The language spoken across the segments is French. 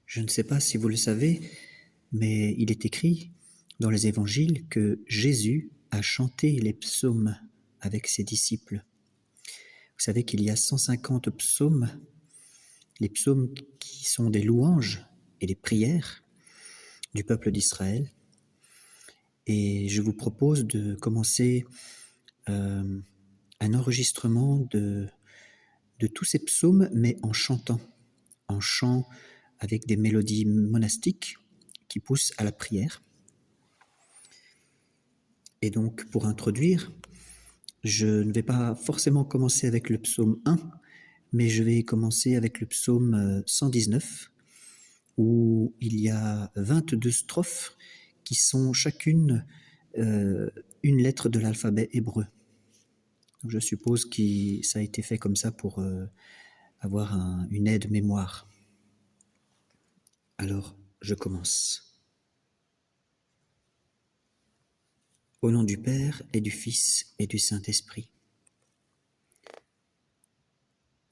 Je ne sais pas si vous le savez, mais il est écrit dans les évangiles que Jésus a chanté les psaumes avec ses disciples. Vous savez qu'il y a 150 psaumes, les psaumes qui sont des louanges et des prières du peuple d'Israël. Et je vous propose de commencer un enregistrement de tous ces psaumes, mais en chantant, en chant avec des mélodies monastiques qui poussent à la prière. Et donc, pour introduire, je ne vais pas forcément commencer avec le psaume 1, mais je vais commencer avec le psaume 119, où il y a 22 strophes qui sont chacune une lettre de l'alphabet hébreu. Donc je suppose que ça a été fait comme ça pour avoir une aide mémoire. Alors, je commence. Au nom du Père et du Fils et du Saint-Esprit.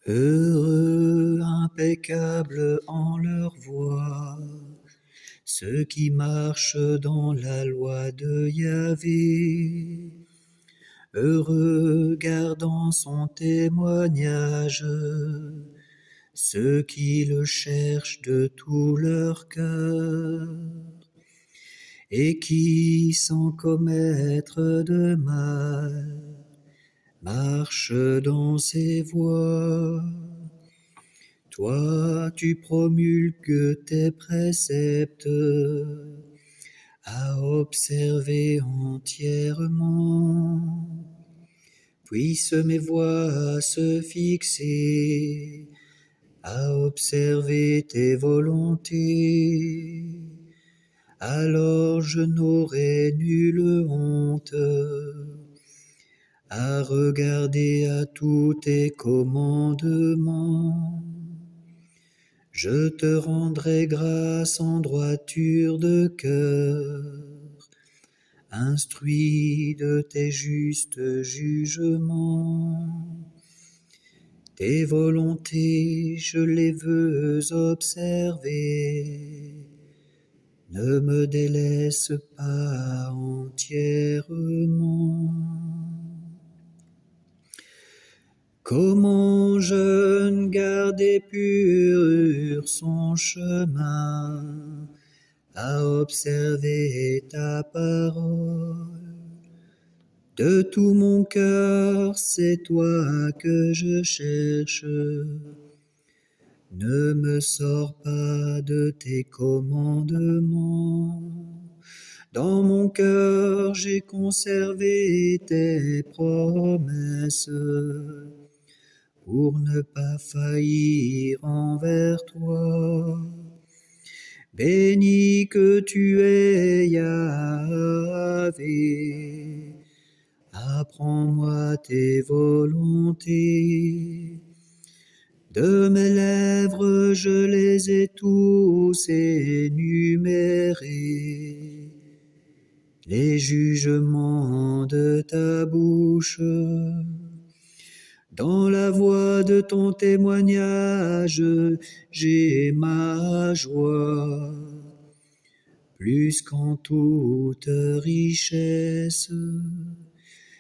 Heureux, impeccables en leur voie, ceux qui marchent dans la loi de Yahvé. Heureux, gardant son témoignage, ceux qui le cherchent de tout leur cœur, et qui, sans commettre de mal, marche dans ses voies. Toi, tu promulgues tes préceptes à observer entièrement. Puissent mes voies se fixer à observer tes volontés. Alors je n'aurai nulle honte à regarder à tous tes commandements. Je te rendrai grâce en droiture de cœur, instruit de tes justes jugements. Tes volontés, je les veux observer. Ne me délaisse pas entièrement. Comment jeune garder pur son chemin, à observer ta parole. De tout mon cœur, c'est toi que je cherche. Ne me sors pas de tes commandements. Dans mon cœur, j'ai conservé tes promesses pour ne pas faillir envers toi. Béni que tu es, Yahvé. Apprends-moi tes volontés. De mes lèvres, je les ai tous énumérés. Les jugements de ta bouche. Dans la voix de ton témoignage, j'ai ma joie, plus qu'en toute richesse.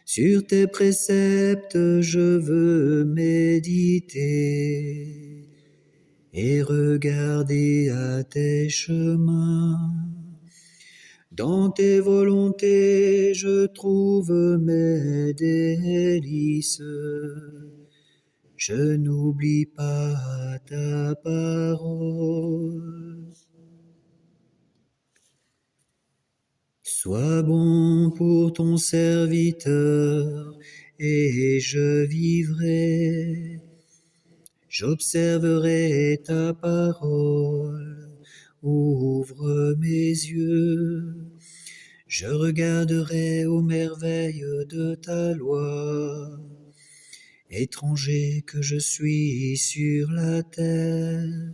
Sur tes préceptes, je veux méditer et regarder à tes chemins. Dans tes volontés, je trouve mes délices. Je n'oublie pas ta parole. Sois bon pour ton serviteur, et je vivrai. J'observerai ta parole, ouvre mes yeux. Je regarderai aux merveilles de ta loi. Étranger que je suis sur la terre,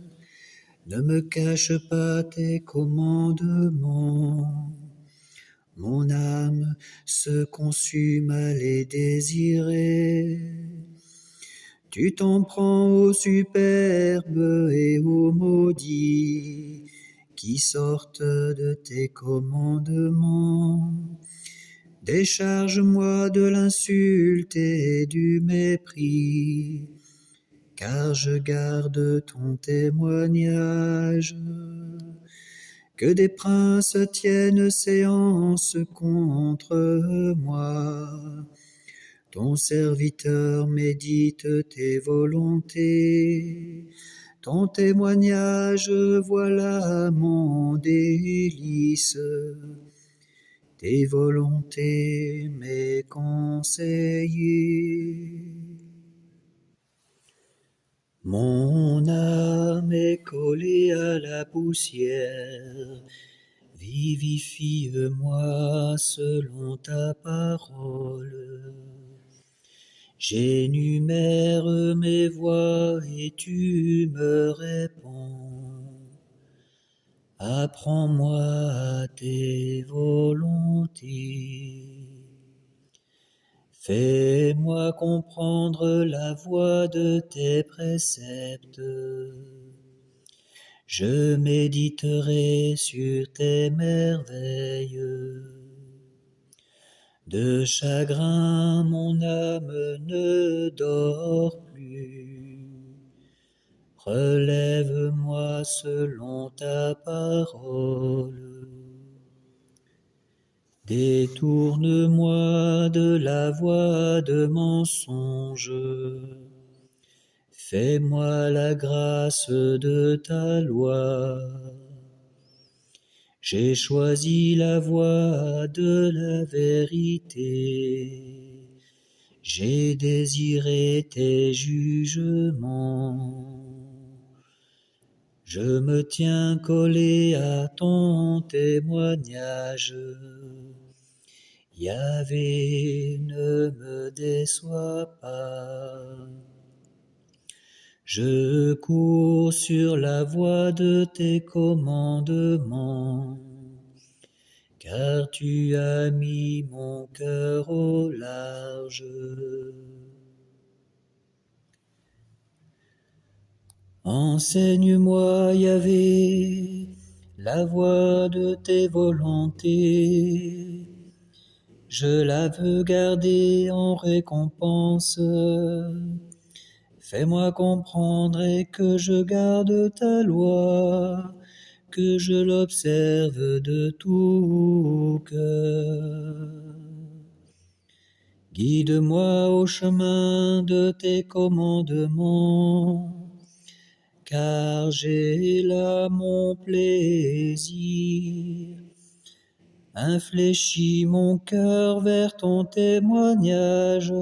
ne me cache pas tes commandements. Mon âme se consume à les désirer. Tu t'en prends au superbe et au maudit, qui sortent de tes commandements. Décharge-moi de l'insulte et du mépris, car je garde ton témoignage. Que des princes tiennent séance contre moi. Ton serviteur médite tes volontés. Ton témoignage, voilà mon délice. Tes volontés, mes conseillers. Mon âme est collée à la poussière. Vivifie-moi selon ta parole. J'énumère mes voies et tu me réponds. Apprends-moi tes volontés. Fais-moi comprendre la voie de tes préceptes. Je méditerai sur tes merveilles. De chagrin, mon âme ne dort plus. Relève-moi selon ta parole. Détourne-moi de la voie de mensonge. Fais-moi la grâce de ta loi. J'ai choisi la voie de la vérité. J'ai désiré tes jugements. Je me tiens collé à ton témoignage. Yahvé, ne me déçois pas. Je cours sur la voie de tes commandements, car tu as mis mon cœur au large. Enseigne-moi, Yahvé, la voie de tes volontés. Je la veux garder en récompense. Fais-moi comprendre et que je garde ta loi, que je l'observe de tout cœur. Guide-moi au chemin de tes commandements, car j'ai là mon plaisir. Infléchis mon cœur vers ton témoignage,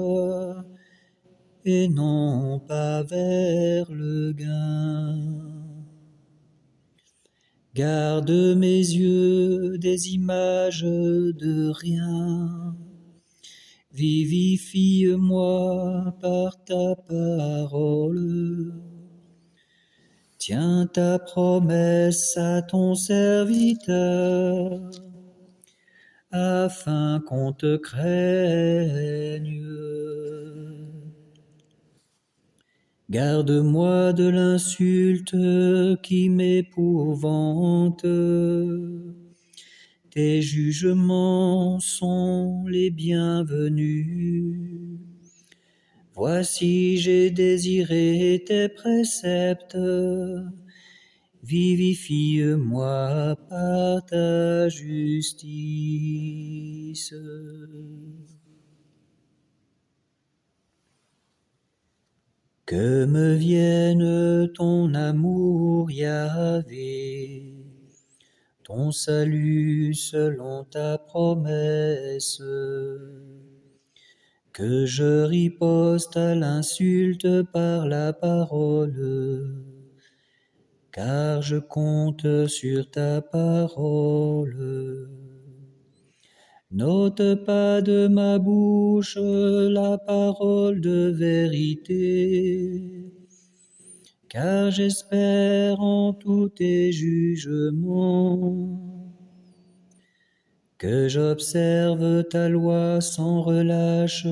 et non pas vers le gain. Garde mes yeux des images de rien. Vivifie-moi par ta parole. Tiens ta promesse à ton serviteur, afin qu'on te craigne. Garde-moi de l'insulte qui m'épouvante. Tes jugements sont les bienvenus. Voici, j'ai désiré tes préceptes. Vivifie-moi par ta justice. Que me vienne ton amour, Yahvé, ton salut selon ta promesse. Que je riposte à l'insulte par la parole, car je compte sur ta parole. N'ôte pas de ma bouche la parole de vérité, car j'espère en tous tes jugements. Que j'observe ta loi sans relâche,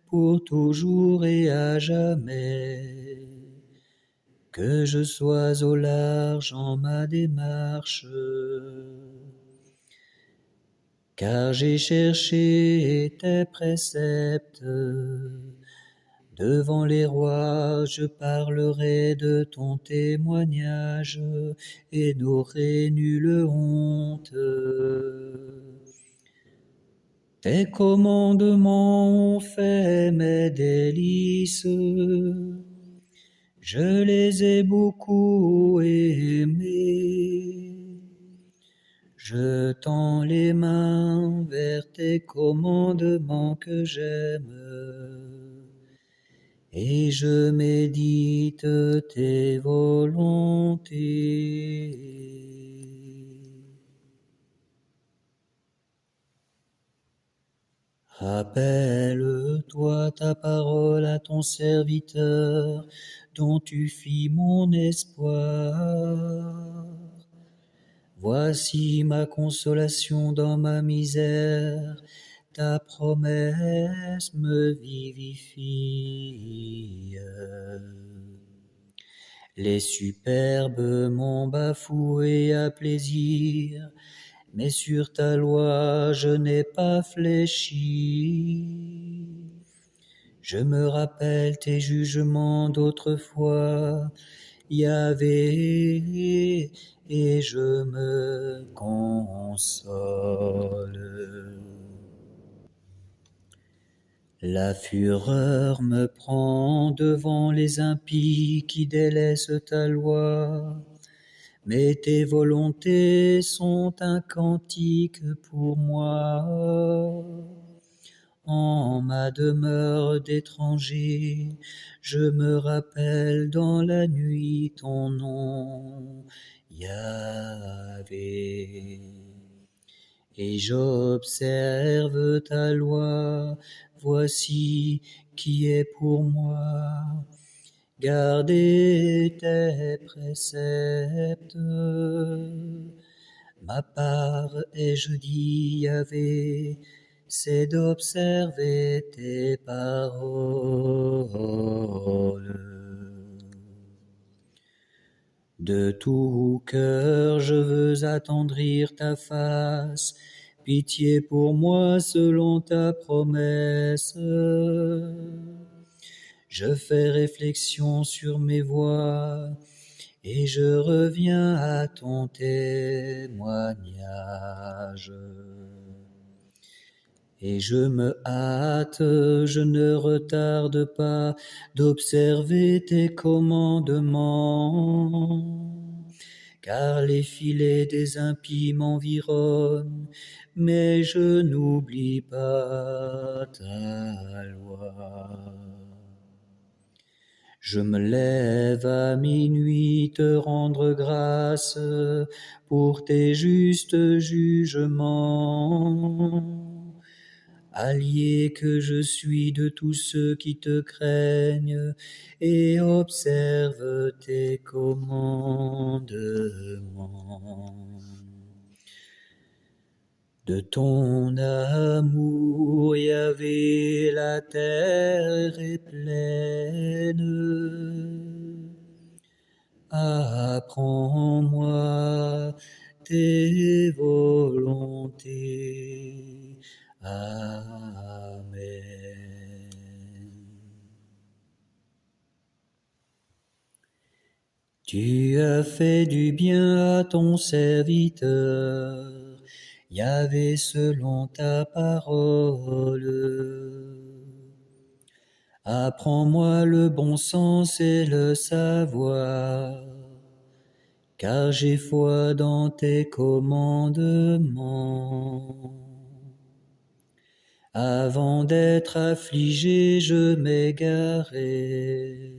pour toujours et à jamais. que je sois au large en ma démarche. Car j'ai cherché tes préceptes. Devant les rois, je parlerai de ton témoignage et n'aurai nulle honte. Tes commandements ont fait mes délices. Je les ai beaucoup aimés. Je tends les mains vers tes commandements que j'aime, et je médite tes volontés. Rappelle-toi ta parole à ton serviteur, dont tu fis mon espoir. Voici ma consolation dans ma misère, ta promesse me vivifie. Les superbes m'ont bafoué à plaisir, mais sur ta loi je n'ai pas fléchi. Je me rappelle tes jugements d'autrefois, Yahvé, et je me console. La fureur me prend devant les impies qui délaissent ta loi, mais tes volontés sont un cantique pour moi. En ma demeure d'étranger, je me rappelle dans la nuit ton nom, Yahvé. Et j'observe ta loi, voici qui est pour moi. Garder tes préceptes. Ma part est, je dis, Yahvé, c'est d'observer tes paroles. De tout cœur je veux attendrir ta face, pitié pour moi selon ta promesse. Je fais réflexion sur mes voies et je reviens à ton témoignage. Et je me hâte, je ne retarde pas d'observer tes commandements, car les filets des impies m'environnent, mais je n'oublie pas ta loi. Je me lève à minuit te rendre grâce pour tes justes jugements. Allié que je suis de tous ceux qui te craignent et observent tes commandements. De ton amour, Yahvé, la terre est pleine. Apprends-moi tes volontés. Amen. Tu as fait du bien à ton serviteur, Yahvé, selon ta parole. Apprends-moi le bon sens et le savoir, car j'ai foi dans tes commandements. Avant d'être affligé, je m'égarais.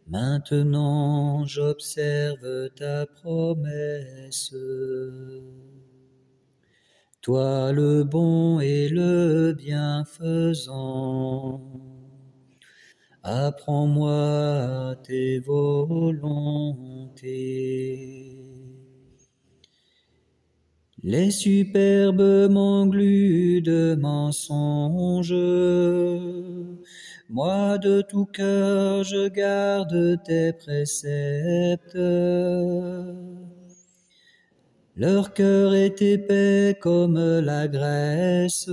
Maintenant, j'observe ta promesse. Toi le bon et le bienfaisant, apprends-moi tes volontés. Les superbes m'engluent de mensonges, Moi de tout cœur je garde tes préceptes. Leur cœur est épais comme la graisse,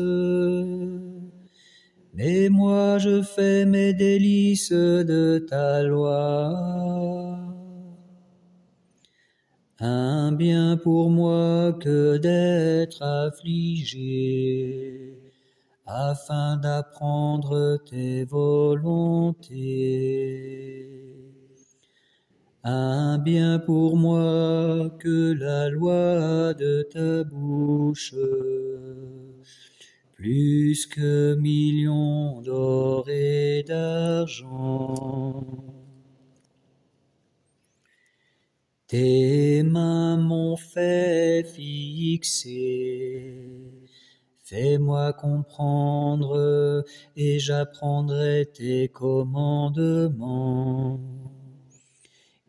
mais moi je fais mes délices de ta loi. Un bien pour moi que d'être affligé, afin d'apprendre tes volontés. Un bien pour moi que la loi de ta bouche, plus que millions d'or et d'argent. Tes mains m'ont fait fixer, fais-moi comprendre et j'apprendrai tes commandements.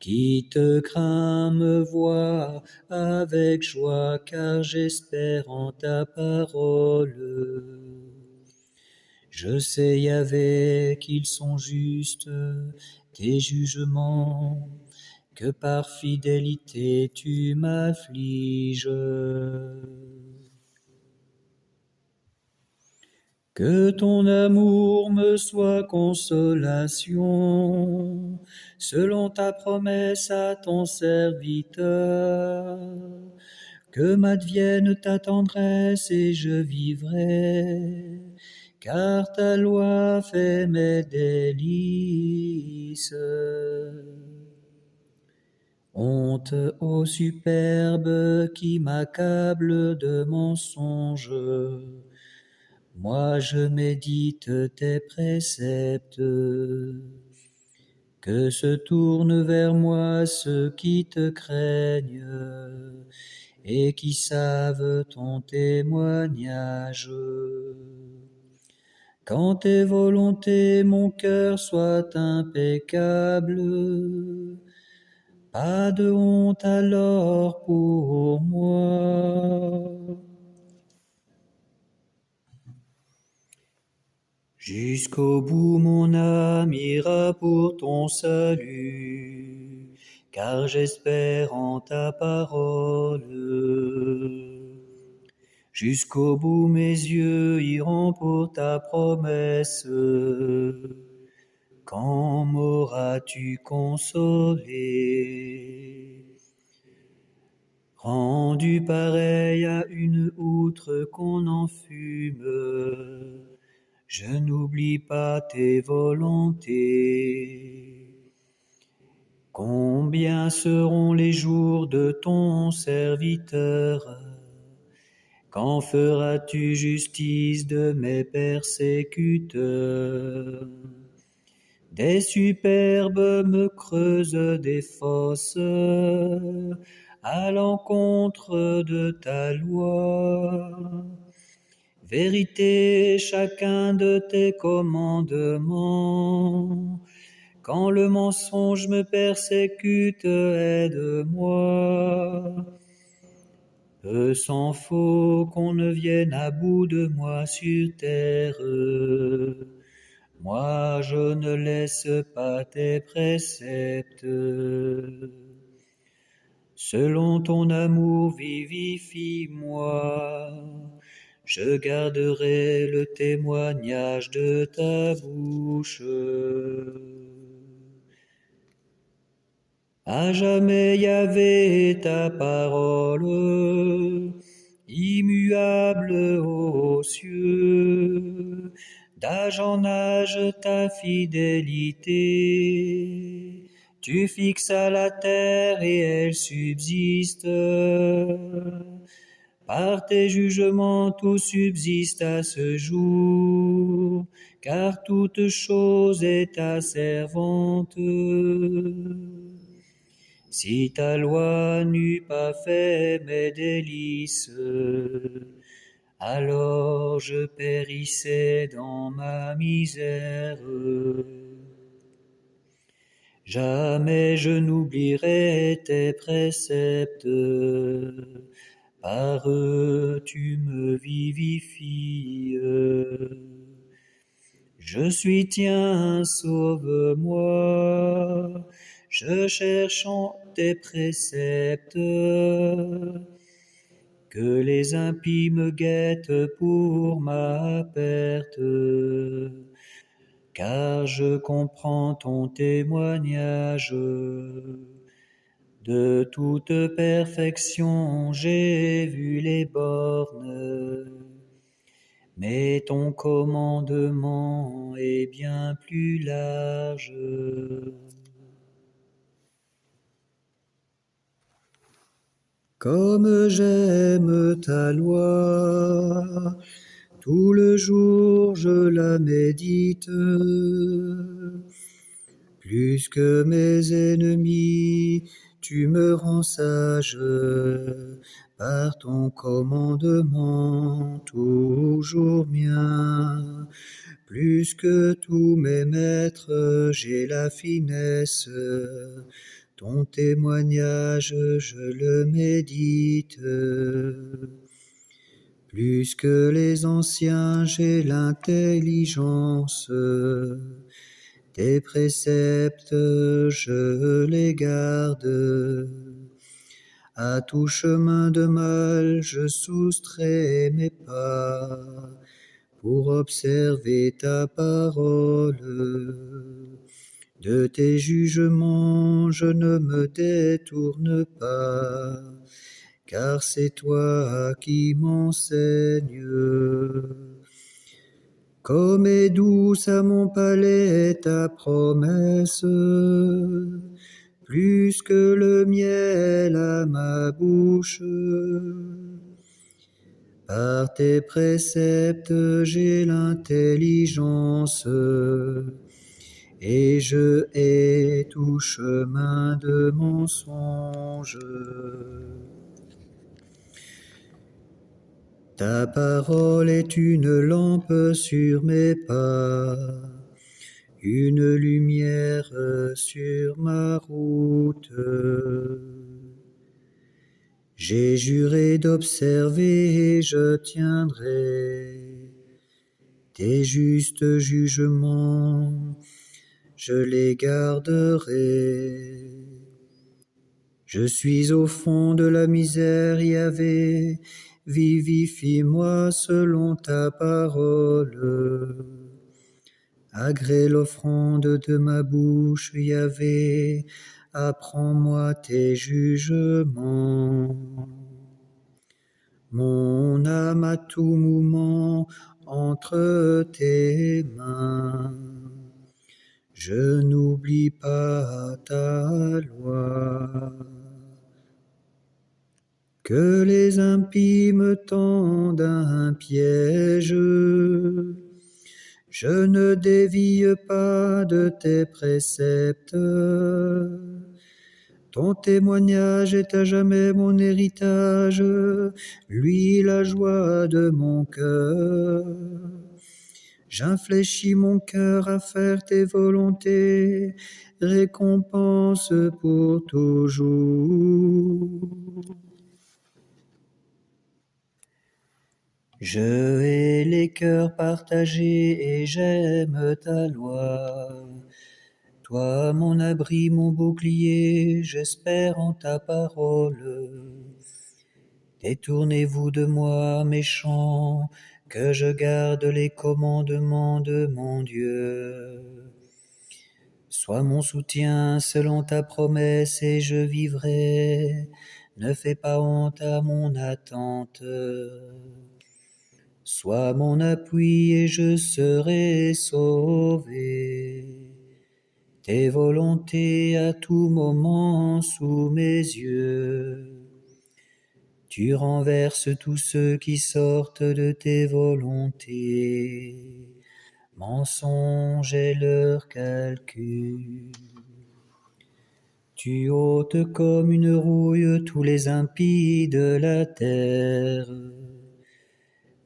Qui te craint me voit avec joie, car j'espère en ta parole. Je sais, Yahvé, qu'ils sont justes, tes jugements, que par fidélité tu m'affliges. Que ton amour me soit consolation, selon ta promesse à ton serviteur. Que m'advienne ta tendresse et je vivrai, car ta loi fait mes délices. Honte au superbe qui m'accable de mensonges. Moi je médite tes préceptes. Que se tournent vers moi ceux qui te craignent et qui savent ton témoignage. Quand tes volontés, mon cœur soit impeccable, pas de honte alors pour moi. Jusqu'au bout mon âme ira pour ton salut, car j'espère en ta parole. Jusqu'au bout mes yeux iront pour ta promesse. Quand m'auras-tu consolé? Rendu pareil à une outre qu'on enfume, je n'oublie pas tes volontés. Combien seront les jours de ton serviteur? Quand feras-tu justice de mes persécuteurs? Des superbes me creusent des fosses à l'encontre de ta loi. Vérité, chacun de tes commandements. Quand le mensonge me persécute, aide-moi. Peu s'en faut qu'on ne vienne à bout de moi sur terre. Moi, je ne laisse pas tes préceptes. Selon ton amour, vivifie-moi. Je garderai le témoignage de ta bouche. À jamais Yahvé ta parole, immuable aux cieux, d'âge en âge ta fidélité. Tu fixas la terre et elle subsiste. Par tes jugements tout subsiste à ce jour, car toute chose est ta servante. Si ta loi n'eût pas fait mes délices, alors je périssais dans ma misère. Jamais je n'oublierai tes préceptes, par eux tu me vivifies. Je suis tien, sauve-moi, je cherche en tes préceptes. Que les impies me guettent pour ma perte, car je comprends ton témoignage. De toute perfection, j'ai vu les bornes, mais ton commandement est bien plus large. Comme j'aime ta loi, tout le jour je la médite, plus que mes ennemis, tu me rends sage par ton commandement toujours mien. Plus que tous mes maîtres, j'ai la finesse, ton témoignage, je le médite. Plus que les anciens, j'ai l'intelligence, tes préceptes, je les garde. À tout chemin de mal, je soustrais mes pas pour observer ta parole. De tes jugements, je ne me détourne pas, car c'est toi qui m'enseignes. Comme est douce à mon palais ta promesse, plus que le miel à ma bouche. Par tes préceptes, j'ai l'intelligence, et je hais tout chemin de mensonge. Ta parole est une lampe sur mes pas, une lumière sur ma route. J'ai juré d'observer et je tiendrai tes justes jugements, je les garderai. Je suis au fond de la misère, Yahvé, vivifie-moi selon ta parole. Agrée l'offrande de ma bouche, Yahvé, apprends-moi tes jugements. Mon âme à tout moment entre tes mains. Je n'oublie pas ta loi. Que les impies me tendent un piège, je ne dévie pas de tes préceptes. Ton témoignage est à jamais mon héritage, lui la joie de mon cœur. J'infléchis mon cœur à faire tes volontés, récompense pour toujours. Je hais les cœurs partagés et j'aime ta loi. Toi, mon abri, mon bouclier, j'espère en ta parole. Détournez-vous de moi, méchants, que je garde les commandements de mon Dieu. Sois mon soutien selon ta promesse et je vivrai. Ne fais pas honte à mon attente. Sois mon appui et je serai sauvé. Tes volontés à tout moment sous mes yeux. Tu renverses tous ceux qui sortent de tes volontés. Mensonge est leur calcul. Tu ôtes comme une rouille tous les impies de la terre.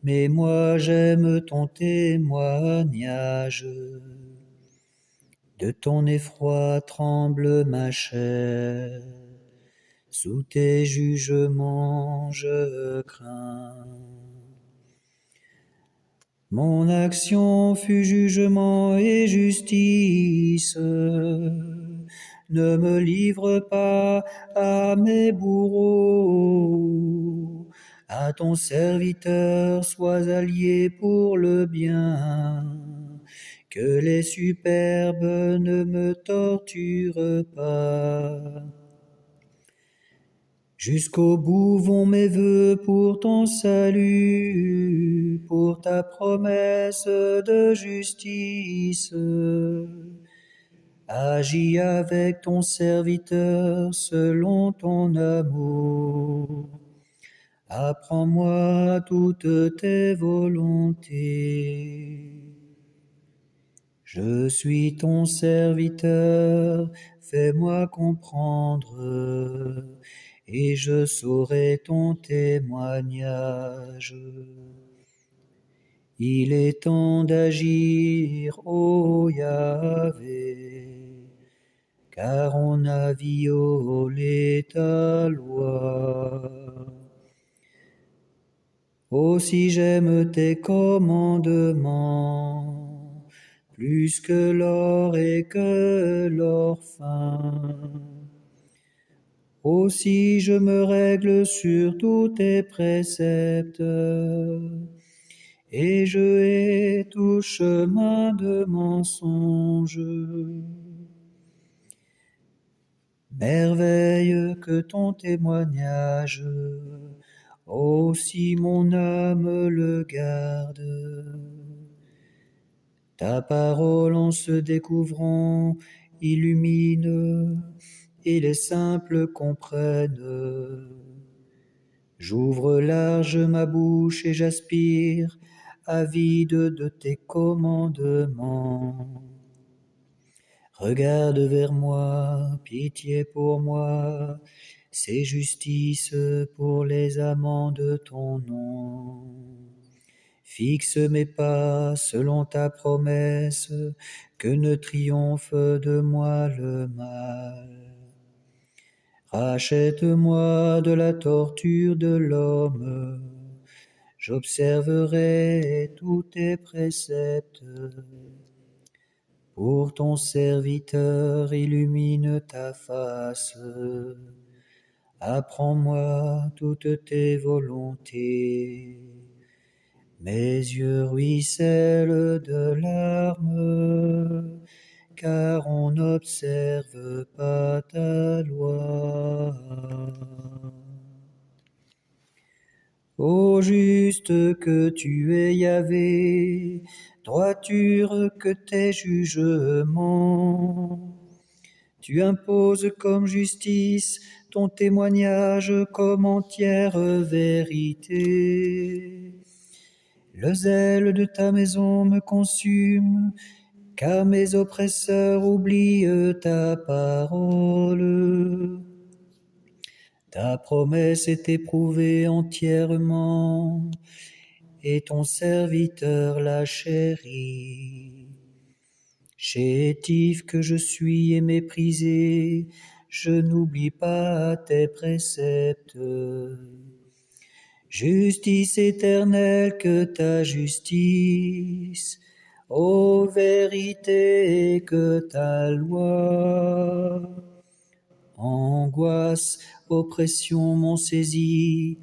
Mais moi j'aime ton témoignage. De ton effroi tremble ma chair. Sous tes jugements je crains. Mon action fut jugement et justice. Ne me livre pas à mes bourreaux. À ton serviteur, sois allié pour le bien. Que les superbes ne me torturent pas. Jusqu'au bout vont mes vœux pour ton salut, pour ta promesse de justice. Agis avec ton serviteur selon ton amour. Apprends-moi toutes tes volontés. Je suis ton serviteur, fais-moi comprendre, et je saurai ton témoignage. Il est temps d'agir, ô Yahvé, car on a violé ta loi. Aussi j'aime tes commandements, plus que l'or et que l'or fin. Aussi je me règle sur tous tes préceptes, et je hais tout chemin de mensonge. Merveille que ton témoignage, aussi mon âme le garde. Ta parole en se découvrant illumine, et les simples comprennent. J'ouvre large ma bouche et j'aspire, avide de tes commandements. Regarde vers moi, pitié pour moi, c'est justice pour les amants de ton nom. Fixe mes pas selon ta promesse, que ne triomphe de moi le mal. Rachète-moi de la torture de l'homme, j'observerai tous tes préceptes. Pour ton serviteur, illumine ta face. Apprends-moi toutes tes volontés. Mes yeux ruissellent de larmes, car on n'observe pas ta loi. Ô juste que tu es Yahvé, droiture que tes jugements. Tu imposes comme justice ton témoignage comme entière vérité. Le zèle de ta maison me consume, car mes oppresseurs oublient ta parole. Ta promesse est éprouvée entièrement, et ton serviteur la chérit. Chétif que je suis et méprisé, je n'oublie pas tes préceptes. Justice éternelle que ta justice, ô vérité que ta loi. Angoisse, oppression m'ont saisi,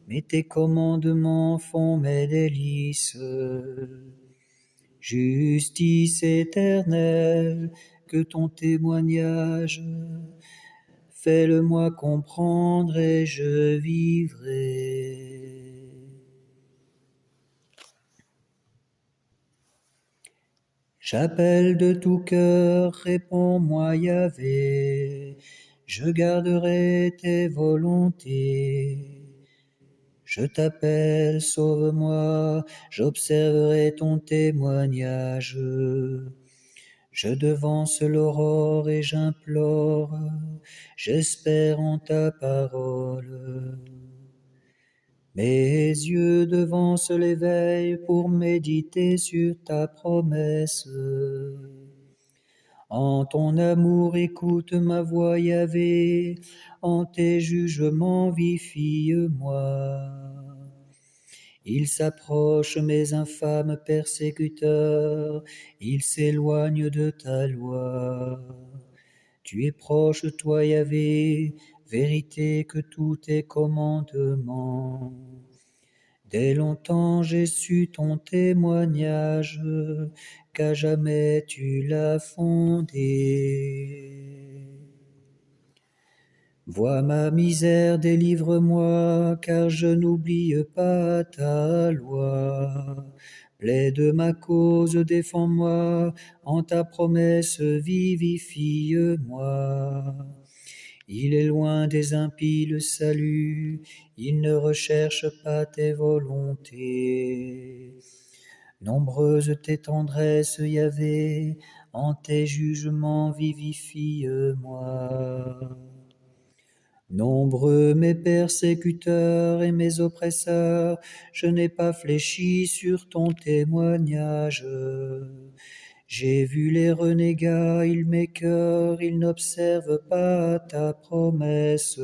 mais tes commandements font mes délices. Justice éternelle, que ton témoignage, fais-le-moi comprendre et je vivrai. J'appelle de tout cœur, réponds-moi Yahvé, je garderai tes volontés. Je t'appelle, sauve-moi, j'observerai ton témoignage. Je devance l'aurore et j'implore, j'espère en ta parole. Mes yeux devancent l'éveil pour méditer sur ta promesse. En ton amour écoute ma voix Yahvé, en tes jugements vifie-moi. Ils s'approchent, mes infâmes persécuteurs, ils s'éloignent de ta loi. Tu es proche, toi, Yahvé, vérité que tous tes commandements. Dès longtemps j'ai su ton témoignage, qu'à jamais tu l'as fondé. Vois ma misère, délivre-moi, car je n'oublie pas ta loi. Plaide ma cause, défends-moi, en ta promesse vivifie-moi. Il est loin des impies le salut, il ne recherche pas tes volontés. Nombreuses tes tendresses, Yahvé, en tes jugements vivifie-moi. Nombreux mes persécuteurs et mes oppresseurs, je n'ai pas fléchi sur ton témoignage. J'ai vu les renégats, ils m'écœurent, ils n'observent pas ta promesse.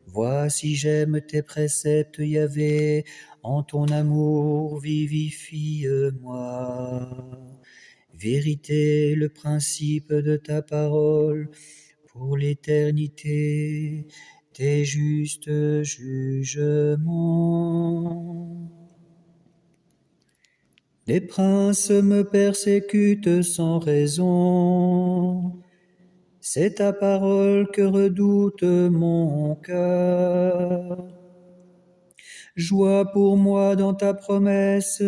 Voici j'aime tes préceptes, Yahvé, en ton amour vivifie-moi. Vérité, le principe de ta parole, pour l'éternité, tes justes jugements. Les princes me persécutent sans raison, c'est ta parole que redoute mon cœur. Joie pour moi dans ta promesse,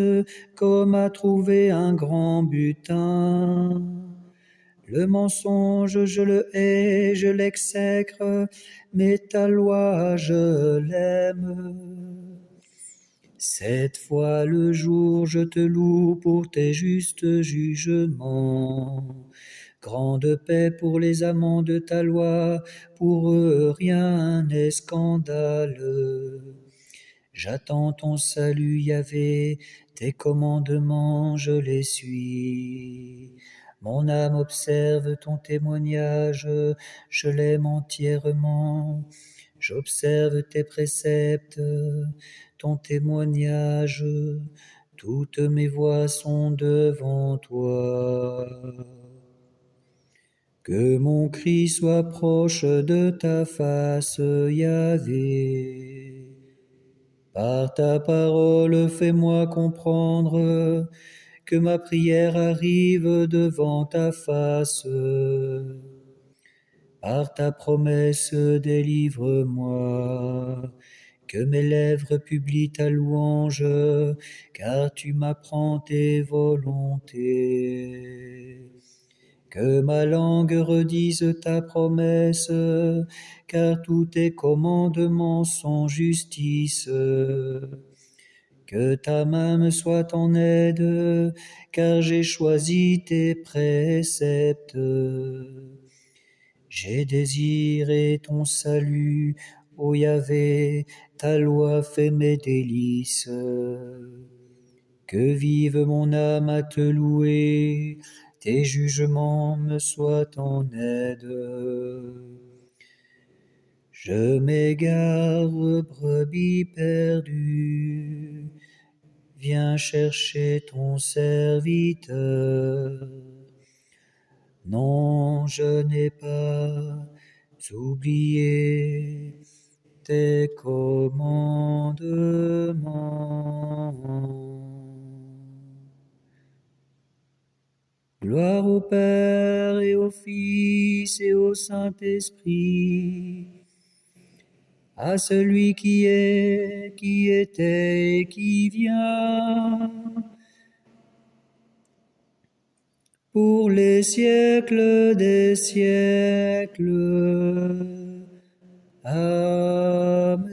comme à trouver un grand butin. Le mensonge, je le hais, je l'exècre, mais ta loi, je l'aime. 7 fois le jour, je te loue pour tes justes jugements. Grande paix pour les amants de ta loi, pour eux rien n'est scandale. J'attends ton salut, Yahvé, tes commandements, je les suis. Mon âme observe ton témoignage, je l'aime entièrement. J'observe tes préceptes, ton témoignage, toutes mes voies sont devant toi. Que mon cri soit proche de ta face, Yahvé. Par ta parole, fais-moi comprendre que ma prière arrive devant ta face. Par ta promesse, délivre-moi, que mes lèvres publient ta louange, car tu m'apprends tes volontés. Que ma langue redise ta promesse, car tous tes commandements sont justice. Que ta main me soit en aide, car j'ai choisi tes préceptes. J'ai désiré ton salut, ô Yahvé, ta loi fait mes délices. Que vive mon âme à te louer, tes jugements me soient en aide. Je m'égare, brebis perdue, viens chercher ton serviteur. Non, je n'ai pas oublié tes commandements. Gloire au Père et au Fils et au Saint-Esprit, à celui qui est, qui était et qui vient, pour les siècles des siècles. Amen.